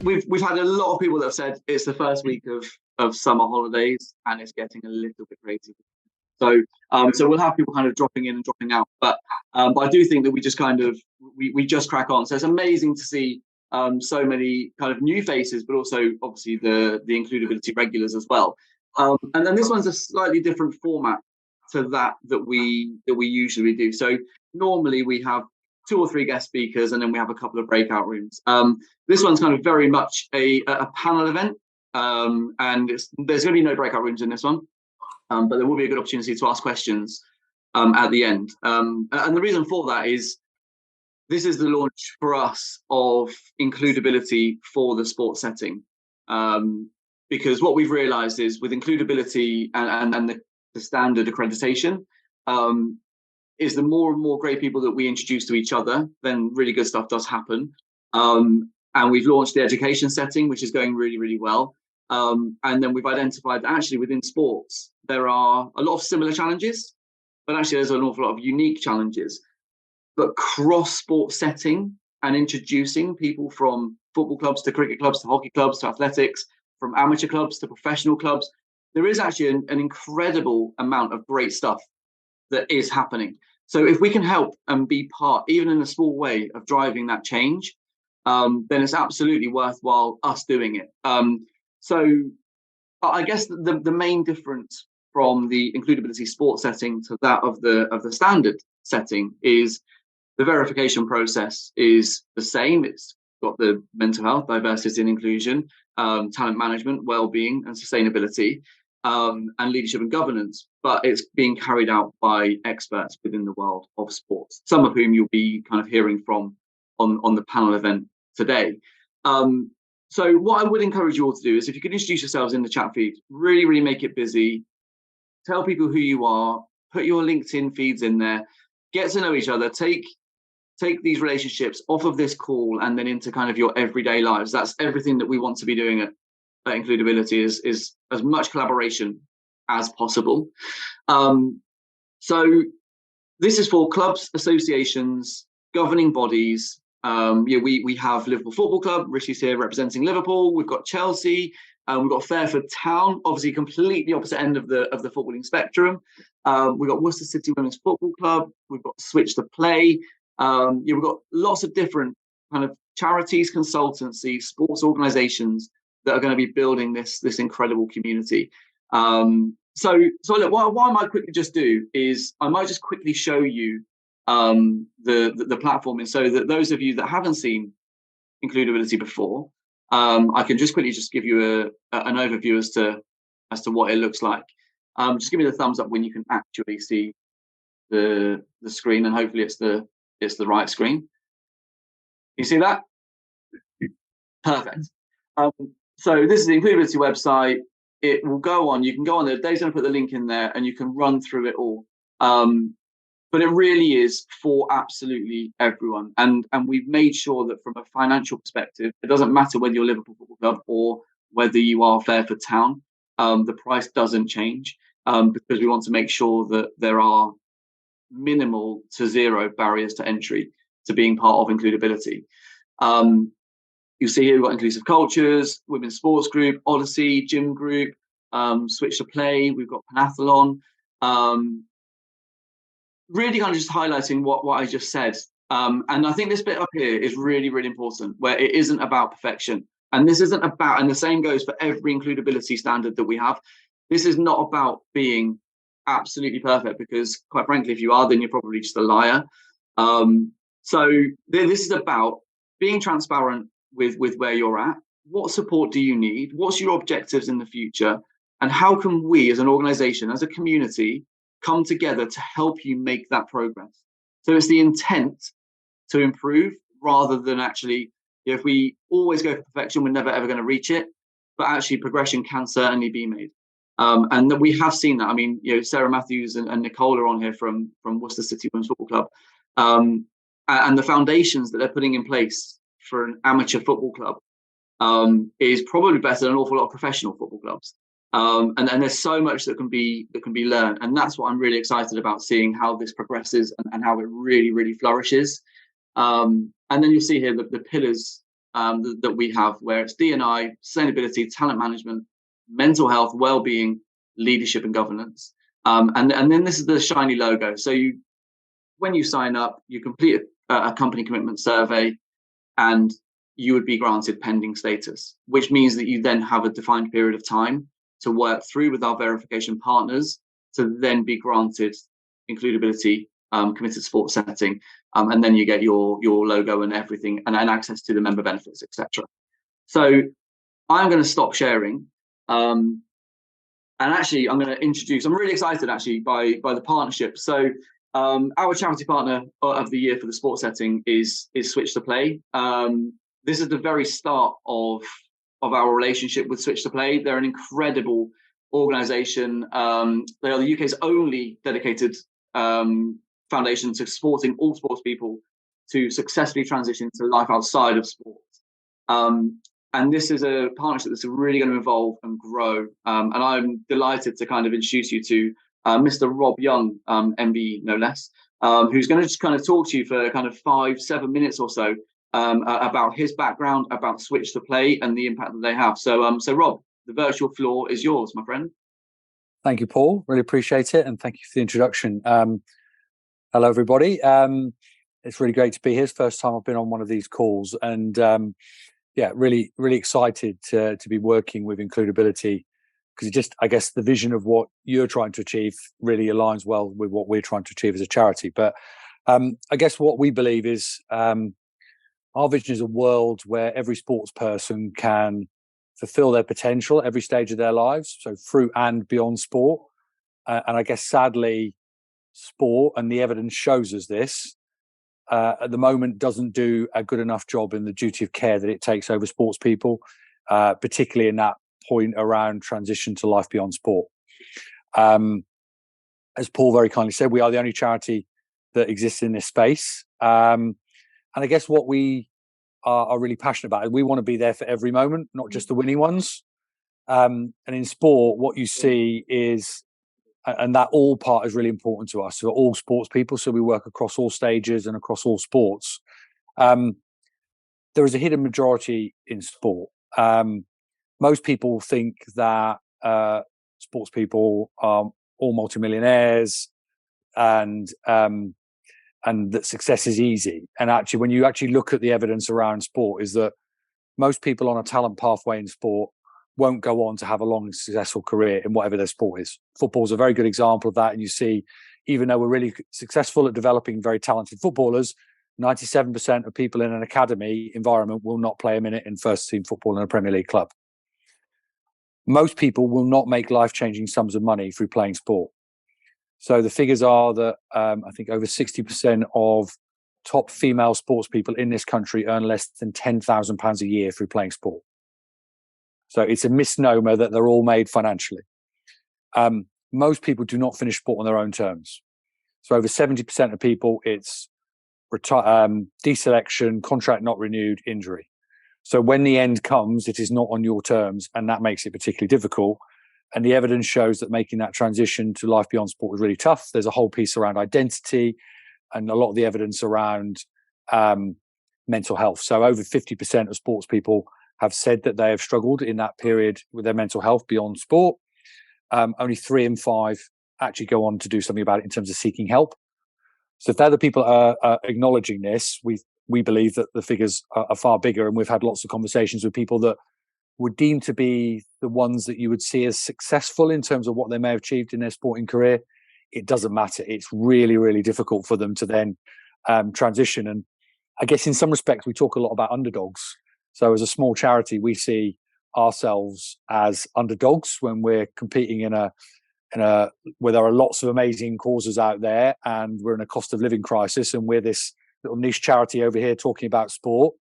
we've had a lot of people that have said it's the first week of summer holidays and it's getting a little bit crazy. So we'll have people kind of dropping in and dropping out, but I do think that we just kind of we just crack on. So it's amazing to see so many kind of new faces, but also obviously the includability regulars as well. And then this one's a slightly different format to that we usually do. So normally we have 2 or 3 guest speakers, and then we have a couple of breakout rooms. This one's kind of very much a panel event, and there's going to be no breakout rooms in this one, but there will be a good opportunity to ask questions at the end. And the reason for that is this is the launch for us of includability for the sports setting, because what we've realised is with includability and the standard accreditation, is the more and more great people that we introduce to each other, then really good stuff does happen. And we've launched the education setting, which is going really, really well. And then we've identified that actually within sports, there are a lot of similar challenges, but actually there's an awful lot of unique challenges. But cross-sport setting and introducing people from football clubs to cricket clubs to hockey clubs to athletics, from amateur clubs to professional clubs, there is actually an incredible amount of great stuff that is happening. So if we can help and be part, even in a small way, of driving that change, then it's absolutely worthwhile us doing it. So I guess the main difference from the includability sports setting to that of the standard setting is the verification process is the same. It's got the mental health, diversity and inclusion, talent management, well-being and sustainability, and leadership and governance, but it's being carried out by experts within the world of sports, some of whom you'll be kind of hearing from on the panel event today. So what I would encourage you all to do is, if you could introduce yourselves in the chat feed, really, really make it busy, tell people who you are, put your LinkedIn feeds in there, get to know each other, take these relationships off of this call and then into kind of your everyday lives. That's everything that we want to be doing at Includability is as much collaboration as possible. So this is for clubs, associations, governing bodies. We have Liverpool Football Club. Rishi's here representing Liverpool. We've got Chelsea. We've got Fairford Town, obviously completely opposite end of the footballing spectrum. We've got Worcester City Women's Football Club. We've got Switch to Play. We've got lots of different kind of charities, consultancies, sports organisations that are going to be building this incredible community. So look, what I might quickly just do is I might just quickly show you the platform, and so that those of you that haven't seen Includability before, I can just quickly give you an overview as to what it looks like. Just give me the thumbs up when you can actually see the screen, and hopefully it's the right screen. You see that? Perfect. So this is the Includability website. It will go on. You can go on there. Dave's going to put the link in there, and you can run through it all. But it really is for absolutely everyone. And we've made sure that from a financial perspective, it doesn't matter whether you're Liverpool Football Club or whether you are Fairford Town. The price doesn't change because we want to make sure that there are minimal to zero barriers to entry to being part of Includability. You see here we've got Inclusive Cultures, Women's Sports Group, Odyssey, Gym Group, Switch to Play, we've got Panathlon. Really kind of just highlighting what I just said. And I think this bit up here is really, really important, where it isn't about perfection. And this isn't about, and the same goes for every includability standard that we have. This is not about being absolutely perfect, because quite frankly, if you are, then you're probably just a liar. So this is about being transparent with where you're at. What support do you need? What's your objectives in the future? And how can we as an organization, as a community, come together to help you make that progress? So it's the intent to improve rather than actually, if we always go for perfection, we're never ever going to reach it. But actually progression can certainly be made. And we have seen that. I mean, Sara Matthews and Nicole are on here from Worcester City Women's Football Club. And the foundations that they're putting in place for an amateur football club is probably better than an awful lot of professional football clubs. And there's so much that can be learned, and that's what I'm really excited about, seeing how this progresses and how it really, really flourishes. And then you'll see here the pillars that we have, where it's D&I, sustainability, talent management, mental health, well-being, leadership, and governance. And then this is the shiny logo. So when you sign up, you complete a company commitment survey, and you would be granted pending status, which means that you then have a defined period of time to work through with our verification partners to then be granted includability, committed sports setting, and then you get your logo and everything, and access to the member benefits, etc. So I'm going to stop sharing, and actually I'm going to introduce. I'm really excited actually by the partnership. So our charity partner of the year for the sports setting is Switch to Play. This is the very start of our relationship with Switch to Play. They're an incredible organisation. They are the UK's only dedicated foundation to supporting all sports people to successfully transition to life outside of sport. And this is a partnership that's really going to evolve and grow. And I'm delighted to kind of introduce you to Mr. Rob Young MBE, no less, who's going to just kind of talk to you for kind of 5-7 minutes or so about his background, about Switch to Play, and the impact that they have. So Rob, the virtual floor is yours, my friend. Thank you, Paul. Really appreciate it, and thank you for the introduction. Hello, everybody. It's really great to be here. It's the first time I've been on one of these calls, and yeah, really excited to be working with Includability, because I guess the vision of what you're trying to achieve really aligns well with what we're trying to achieve as a charity. But I guess what we believe is our vision is a world where every sports person can fulfill their potential at every stage of their lives, so through and beyond sport. And I guess sadly, sport, and the evidence shows us this, at the moment doesn't do a good enough job in the duty of care that it takes over sports people, particularly in that point around transition to life beyond sport. As Paul very kindly said, we are the only charity that exists in this space. And I guess what we are really passionate about is we want to be there for every moment, not just the winning ones. And in sport, what you see is, and that all part is really important to us. So all sports people, so we work across all stages and across all sports. There is a hidden majority in sport. Most people think that sports people are all multimillionaires and that success is easy. And actually, when you actually look at the evidence around sport, is that most people on a talent pathway in sport won't go on to have a long and successful career in whatever their sport is. Football is a very good example of that. And you see, even though we're really successful at developing very talented footballers, 97% of people in an academy environment will not play a minute in first team football in a Premier League club. Most people will not make life-changing sums of money through playing sport. So the figures are that I think over 60% of top female sports people in this country earn less than £10,000 a year through playing sport. So it's a misnomer that they're all made financially. Most people do not finish sport on their own terms. So over 70% of people, it's deselection, contract not renewed, injury. So when the end comes, it is not on your terms, and that makes it particularly difficult. And the evidence shows that making that transition to life beyond sport is really tough. There's a whole piece around identity and a lot of the evidence around mental health. So over 50% of sports people have said that they have struggled in that period with their mental health beyond sport. Only 3 in 5 actually go on to do something about it in terms of seeking help. So if other people are acknowledging this, we believe that the figures are far bigger. And we've had lots of conversations with people that would deem to be the ones that you would see as successful in terms of what they may have achieved in their sporting career. It doesn't matter. It's really, really difficult for them to then transition. And I guess in some respects, we talk a lot about underdogs. So as a small charity, we see ourselves as underdogs when we're competing in a where there are lots of amazing causes out there, and we're in a cost of living crisis, and we're this little niche charity over here talking about sport.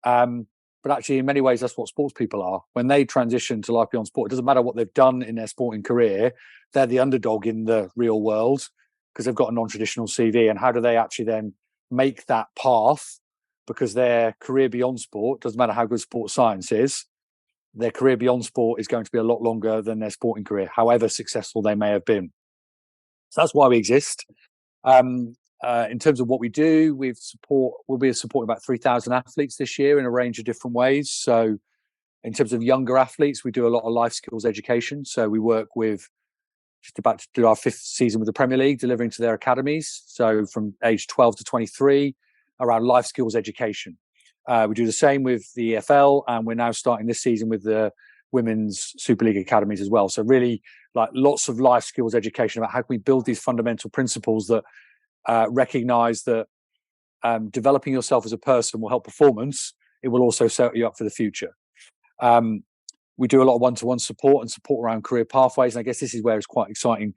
But actually, in many ways, that's what sports people are. When they transition to life beyond sport, it doesn't matter what they've done in their sporting career. They're the underdog in the real world because they've got a non-traditional CV. And how do they actually then make that path? Because their career beyond sport, doesn't matter how good sports science is, their career beyond sport is going to be a lot longer than their sporting career, however successful they may have been. So that's why we exist. In terms of what we do, we'll be supporting about 3,000 athletes this year in a range of different ways. So in terms of younger athletes, we do a lot of life skills education. So we work with just about to do our 5th season with the Premier League, delivering to their academies. So from age 12 to 23, around life skills education. We do the same with the EFL, and we're now starting this season with the Women's Super League academies as well. So really, like, lots of life skills education about how can we build these fundamental principles that recognize that developing yourself as a person will help performance. It will also set you up for the future. We do a lot of one-to-one support and support around career pathways. And I guess this is where it's quite exciting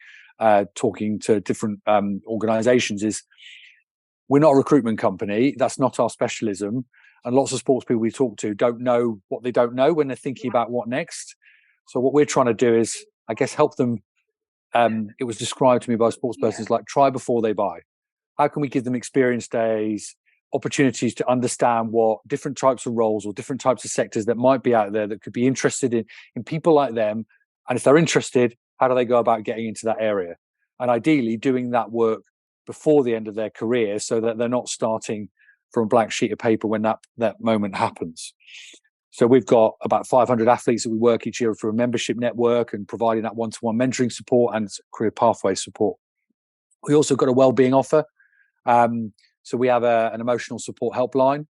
talking to different organizations is we're not a recruitment company. That's not our specialism. And lots of sports people we talk to don't know what they don't know when they're thinking about what next. So what we're trying to do is, I guess, help them. It was described to me by a sports person as like, try before they buy. How can we give them experience days, opportunities to understand what different types of roles or different types of sectors that might be out there that could be interested in people like them? And if they're interested, how do they go about getting into that area? And ideally doing that work before the end of their career so that they're not starting from a blank sheet of paper when that moment happens. So we've got about 500 athletes that we work each year through a membership network and providing that one-to-one mentoring support and career pathway support. We also got a wellbeing offer. So we have an emotional support helpline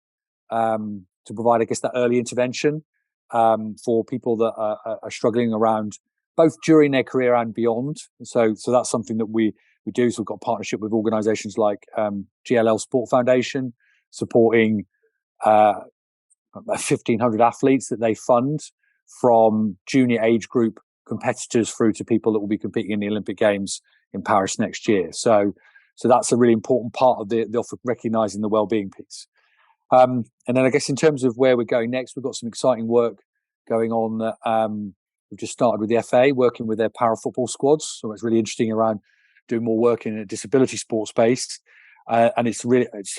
to provide, I guess, that early intervention for people that are struggling around both during their career and beyond. So that's something that we do. So we've got a partnership with organisations like GLL Sport Foundation, supporting 1,500 athletes that they fund from junior age group competitors through to people that will be competing in the Olympic Games in Paris next year. So that's a really important part of the offer, recognising the wellbeing piece. And then I guess in terms of where we're going next, we've got some exciting work going on that we've just started with the FA, working with their para football squads. So it's really interesting around doing more work in a disability sports space. And it's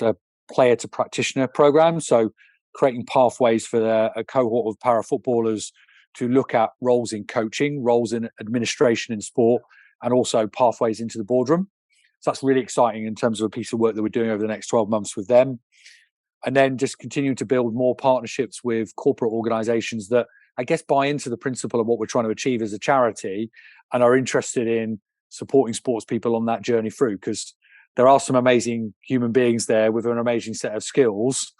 a player to practitioner program. So creating pathways for a cohort of para footballers to look at roles in coaching, roles in administration in sport, and also pathways into the boardroom. So that's really exciting in terms of a piece of work that we're doing over the next 12 months with them. And then just continuing to build more partnerships with corporate organizations that, I guess, buy into the principle of what we're trying to achieve as a charity and are interested in supporting sports people on that journey through, because there are some amazing human beings there with an amazing set of skills,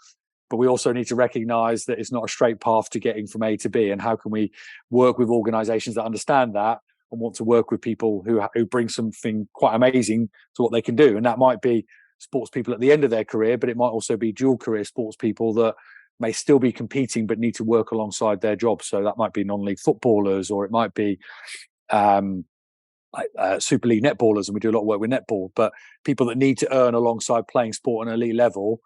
but we also need to recognize that it's not a straight path to getting from A to B. And how can we work with organizations that understand that and want to work with people who bring something quite amazing to what they can do? And that might be sports people at the end of their career, but it might also be dual career sports people that may still be competing but need to work alongside their jobs. So that might be non-league footballers, or it might be Super League netballers, and we do a lot of work with netball. But people that need to earn alongside playing sport on an elite level,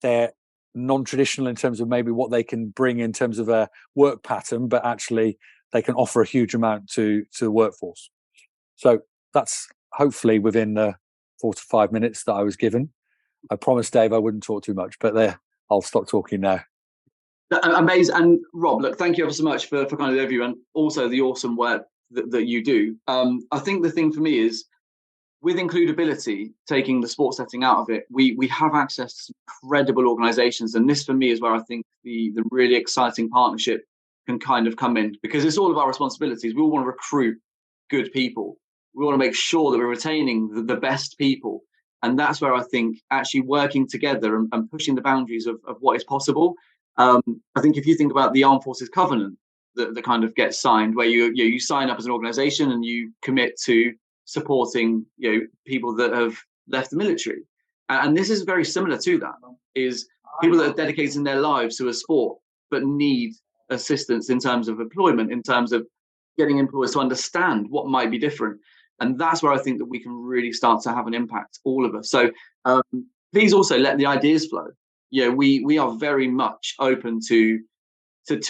they're non-traditional in terms of maybe what they can bring in terms of a work pattern, but actually they can offer a huge amount to the workforce. So that's hopefully within the 4 to 5 minutes that I was given. I promised Dave I wouldn't talk too much, but there, I'll stop talking now. Amazing. And Rob, look, thank you ever so much for kind of the overview and also the awesome work that you do. I think the thing for me is, with includability, taking the sports setting out of it, we have access to some incredible organisations, and this for me is where I think the really exciting partnership can kind of come in, because it's all of our responsibilities. We all want to recruit good people. We want to make sure that we're retaining the best people, and that's where I think actually working together and pushing the boundaries of what is possible. I think if you think about the Armed Forces Covenant that kind of gets signed, where you sign up as an organisation and you commit to supporting people that have left the military, and this is very similar to that. Is people that are dedicating their lives to a sport but need assistance in terms of employment, in terms of getting employers to understand what might be different, and that's where I think that we can really start to have an impact, all of us. So please also let the ideas flow. We are very much open to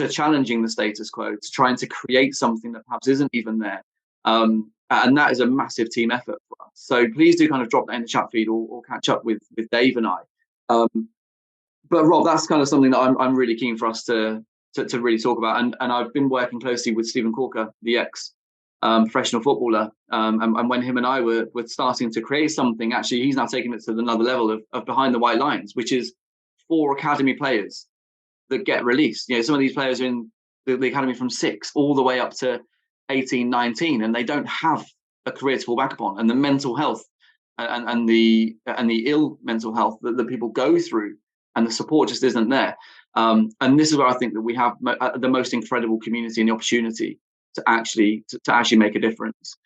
challenging the status quo, to trying to create something that perhaps isn't even there. And that is a massive team effort for us. So please do kind of drop that in the chat feed or catch up with Dave and I. But Rob, that's kind of something that I'm really keen for us to really talk about. And I've been working closely with Stephen Corker, the ex professional footballer. And when him and I were starting to create something, actually, he's now taking it to another level of behind the white lines, which is 4 academy players that get released. Some of these players are in the academy from 6 all the way up to 18, 19, and they don't have a career to fall back upon. And the mental health and the ill mental health that people go through, and the support just isn't there. And this is where I think that we have the most incredible community and the opportunity to actually make a difference.